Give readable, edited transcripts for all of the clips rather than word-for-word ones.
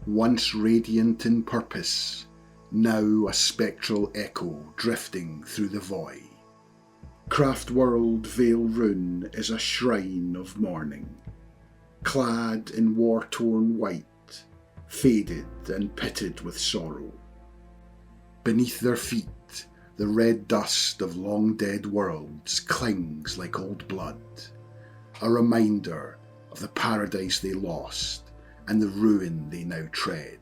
once radiant in purpose, now a spectral echo drifting through the void. Craftworld Vael'Ruun is a shrine of mourning, clad in war-torn white, faded and pitted with sorrow. Beneath their feet, the red dust of long-dead worlds clings like old blood, a reminder of the paradise they lost and the ruin they now tread.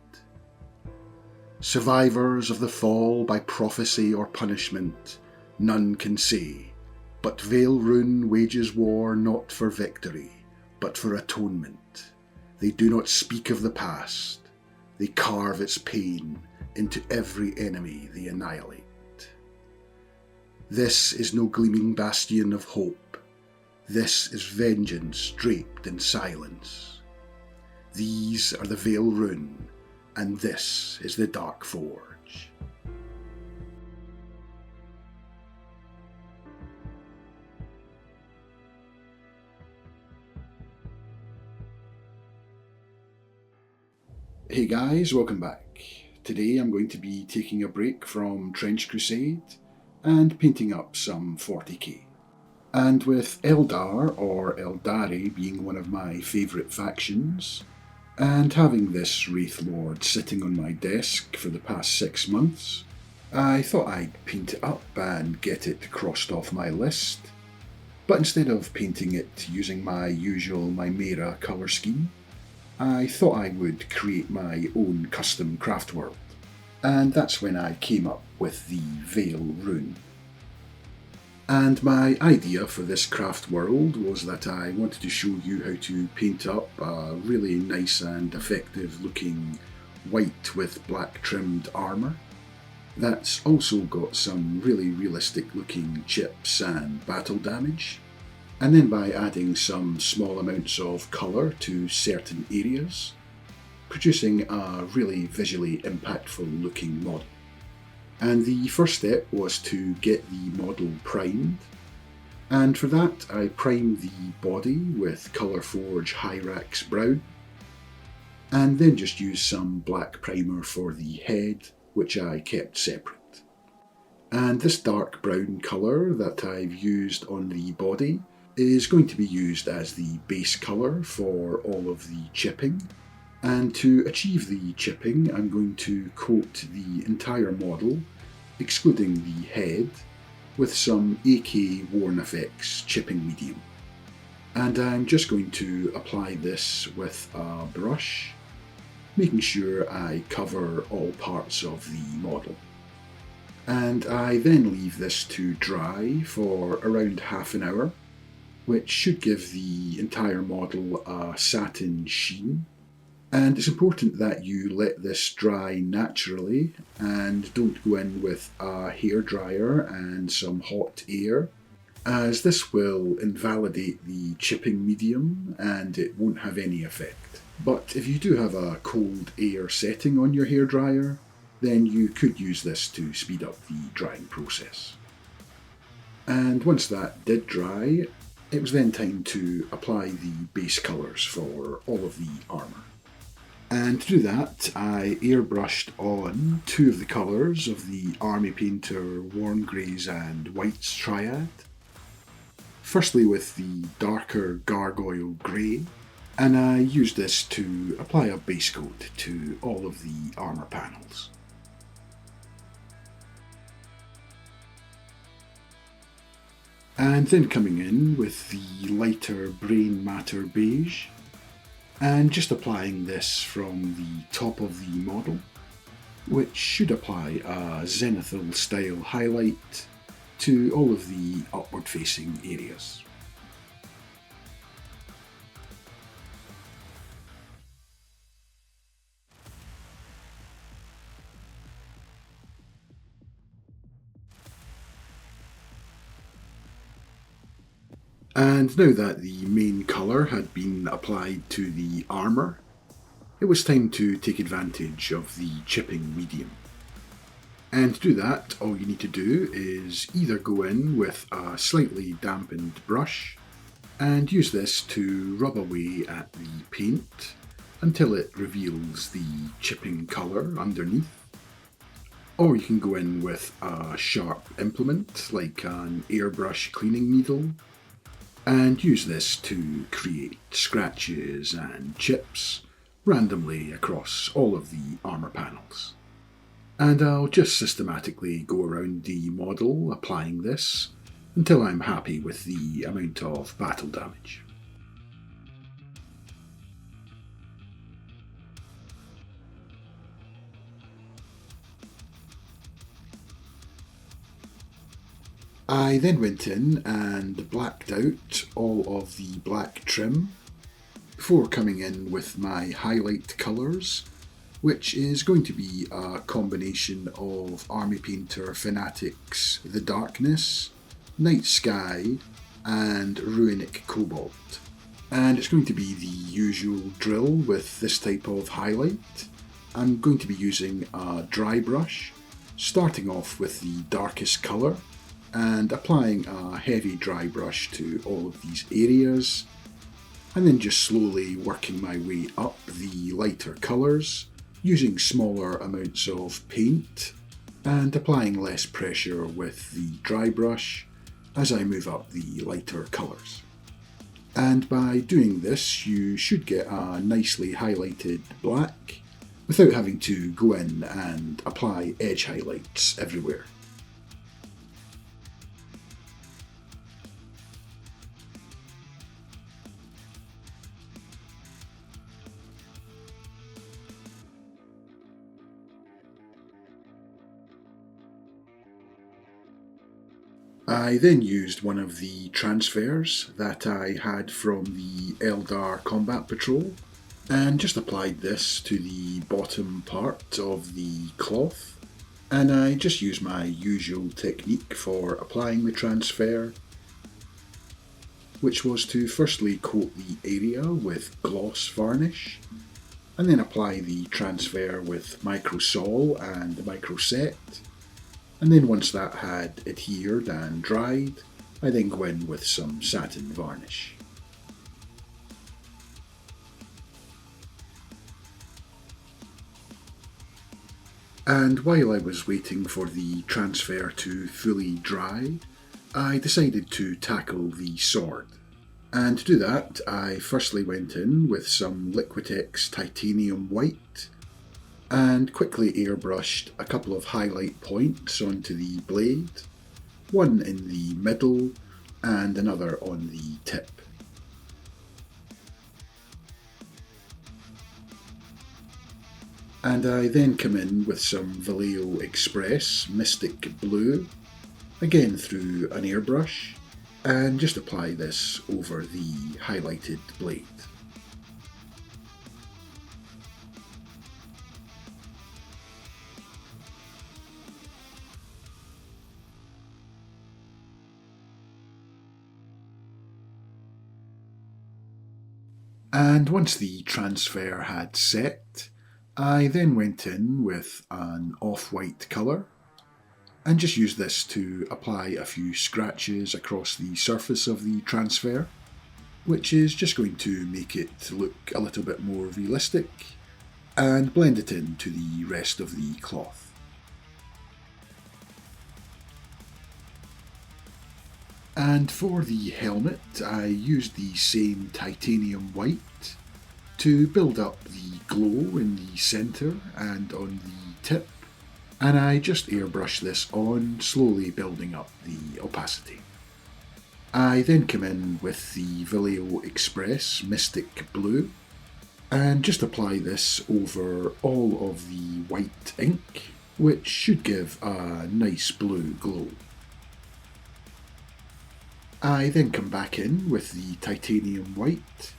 Survivors of the fall by prophecy or punishment, none can say, but Vael'Ruun wages war not for victory, but for atonement. They do not speak of the past, they carve its pain into every enemy they annihilate. This is no gleaming bastion of hope. This is vengeance draped in silence. These are the Vael'Ruun, and this is the Dark Forge. Hey guys, welcome back. Today I'm going to be taking a break from Trench Crusade and painting up some 40k. And with Eldar, or Aeldari, being one of my favourite factions, and having this Wraith Lord sitting on my desk for the past 6 months, I thought I'd paint it up and get it crossed off my list. But instead of painting it using my usual Mimera colour scheme, I thought I would create my own custom craft world. And that's when I came up with the Vael'Ruun. And my idea for this craft world was that I wanted to show you how to paint up a really nice and effective looking white with black trimmed armour that's also got some really realistic looking chips and battle damage, and then by adding some small amounts of colour to certain areas, producing a really visually impactful looking model. And the first step was to get the model primed, and for that I primed the body with Colourforge Hyrax Brown, and then just used some black primer for the head, which I kept separate. And this dark brown colour that I've used on the body is going to be used as the base colour for all of the chipping. And to achieve the chipping, I'm going to coat the entire model, excluding the head, with some AK Worn Effects chipping medium. And I'm just going to apply this with a brush, making sure I cover all parts of the model. And I then leave this to dry for around half an hour, which should give the entire model a satin sheen. And it's important that you let this dry naturally and don't go in with a hairdryer and some hot air, as this will invalidate the chipping medium and it won't have any effect. But if you do have a cold air setting on your hairdryer, then you could use this to speed up the drying process. And once that did dry, it was then time to apply the base colours for all of the armour. And to do that, I airbrushed on 2 of the colours of the Army Painter Warm Greys and Whites triad. Firstly with the darker Gargoyle Grey, and I used this to apply a base coat to all of the armour panels. And then coming in with the lighter Brain Matter Beige, and just applying this from the top of the model, which should apply a zenithal style highlight to all of the upward facing areas. And now that the main colour had been applied to the armour, it was time to take advantage of the chipping medium. And to do that, all you need to do is either go in with a slightly dampened brush and use this to rub away at the paint until it reveals the chipping colour underneath. Or you can go in with a sharp implement like an airbrush cleaning needle and use this to create scratches and chips randomly across all of the armour panels. And I'll just systematically go around the model applying this until I'm happy with the amount of battle damage. I then went in and blacked out all of the black trim before coming in with my highlight colours, which is going to be a combination of Army Painter Fanatic's The Darkness, Night Sky and Ruinic Cobalt. And it's going to be the usual drill with this type of highlight. I'm going to be using a dry brush, starting off with the darkest colour and applying a heavy dry brush to all of these areas, and then just slowly working my way up the lighter colours using smaller amounts of paint and applying less pressure with the dry brush as I move up the lighter colours. And by doing this you should get a nicely highlighted black without having to go in and apply edge highlights everywhere. I then used one of the transfers that I had from the Eldar Combat Patrol and just applied this to the bottom part of the cloth, and I just used my usual technique for applying the transfer, which was to firstly coat the area with gloss varnish and then apply the transfer with microsol and microset. And then once that had adhered and dried, I then go in with some satin varnish. And while I was waiting for the transfer to fully dry, I decided to tackle the sword. And to do that, I firstly went in with some Liquitex Titanium White and quickly airbrushed a couple of highlight points onto the blade, one in the middle and another on the tip. And I then come in with some Vallejo Express Mystic Blue, again through an airbrush, and just apply this over the highlighted blade. And once the transfer had set, I then went in with an off-white colour and just used this to apply a few scratches across the surface of the transfer, which is just going to make it look a little bit more realistic and blend it into the rest of the cloth. And for the helmet, I used the same titanium white to build up the glow in the centre and on the tip, and I just airbrushed this on, slowly building up the opacity. I then come in with the Vallejo Express Mystic Blue and just apply this over all of the white ink, which should give a nice blue glow. I then come back in with the titanium white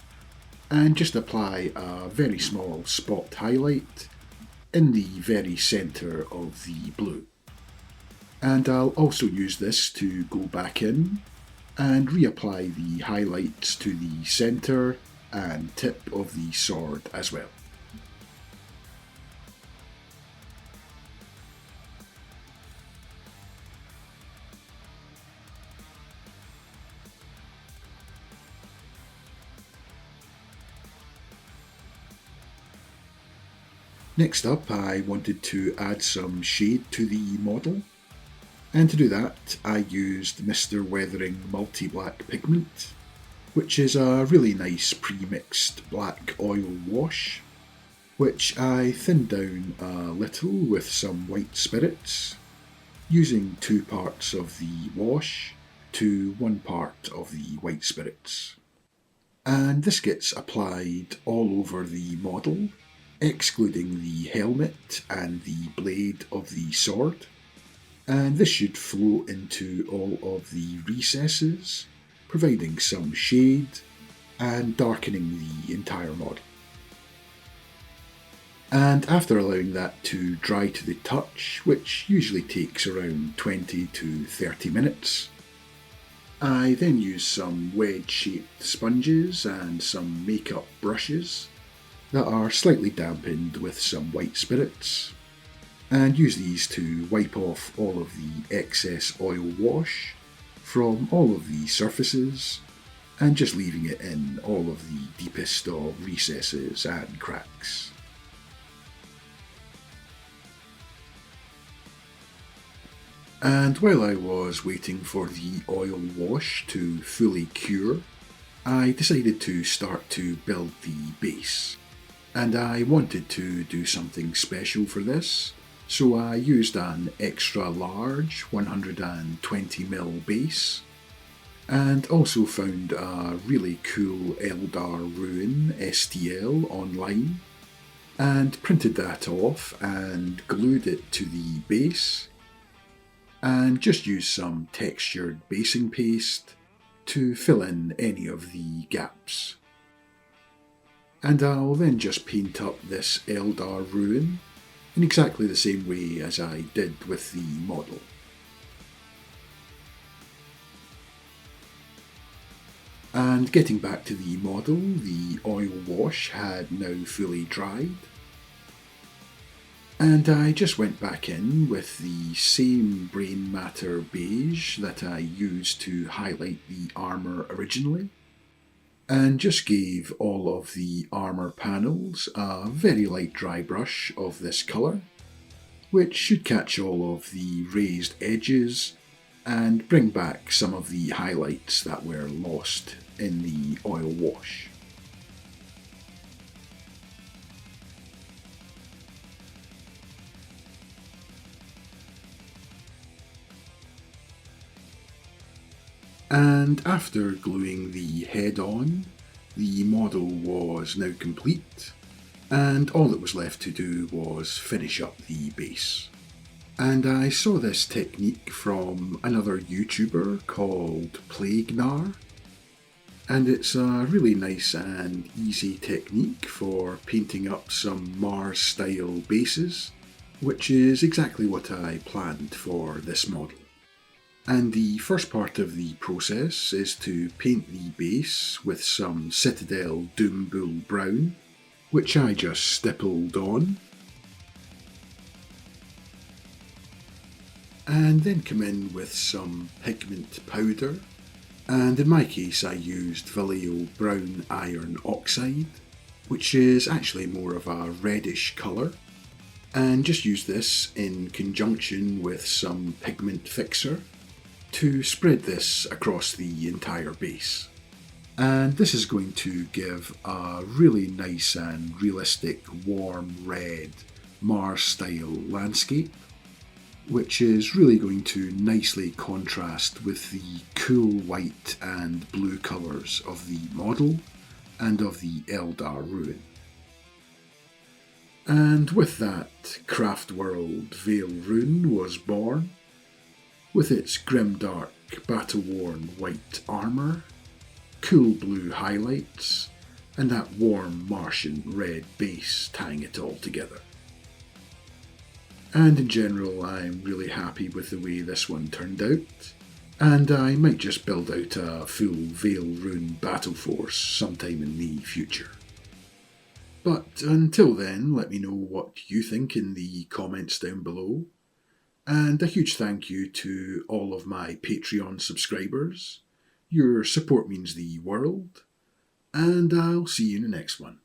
and just apply a very small spot highlight in the very centre of the blue. And I'll also use this to go back in and reapply the highlights to the centre and tip of the sword as well. Next up, I wanted to add some shade to the model, and to do that I used Mr. Weathering Multi-Black Pigment, which is a really nice pre-mixed black oil wash, which I thinned down a little with some white spirits, using 2 parts of the wash to 1 part of the white spirits. And this gets applied all over the model, excluding the helmet and the blade of the sword, and this should flow into all of the recesses, providing some shade and darkening the entire model. And after allowing that to dry to the touch, which usually takes around 20 to 30 minutes, I then use some wedge-shaped sponges and some makeup brushes that are slightly dampened with some white spirits, and use these to wipe off all of the excess oil wash from all of the surfaces, and just leaving it in all of the deepest of recesses and cracks. And while I was waiting for the oil wash to fully cure, I decided to start to build the base. And I wanted to do something special for this, so I used an extra large 120mm base, and also found a really cool AIRBRUSHES STL online, and printed that off and glued it to the base, and just used some textured basing paste to fill in any of the gaps. And I'll then just paint up this AIRBRUSHES in exactly the same way as I did with the model. And getting back to the model, the oil wash had now fully dried, and I just went back in with the same brain matter beige that I used to highlight the armour originally, and just gave all of the armour panels a very light dry brush of this colour, which should catch all of the raised edges and bring back some of the highlights that were lost in the oil wash. And after gluing the head on, the model was now complete, and all that was left to do was finish up the base. And I saw this technique from another YouTuber called Plaguenar, and it's a really nice and easy technique for painting up some Mars-style bases, which is exactly what I planned for this model. And the first part of the process is to paint the base with some Citadel Doombull Brown, which I just stippled on, and then come in with some pigment powder, and in my case I used Vallejo Brown Iron Oxide, which is actually more of a reddish colour, and just use this in conjunction with some pigment fixer to spread this across the entire base. And this is going to give a really nice and realistic warm red Mars-style landscape, which is really going to nicely contrast with the cool white and blue colours of the model and of the AIRBRUSHES. And with that, Craftworld Vael'Ruun was born, with its grimdark, battle-worn white armour, cool blue highlights, and that warm Martian red base tying it all together. And in general, I'm really happy with the way this one turned out, and I might just build out a full Vael'Ruun battle force sometime in the future. But until then, let me know what you think in the comments down below. And a huge thank you to all of my Patreon subscribers. Your support means the world, and I'll see you in the next one.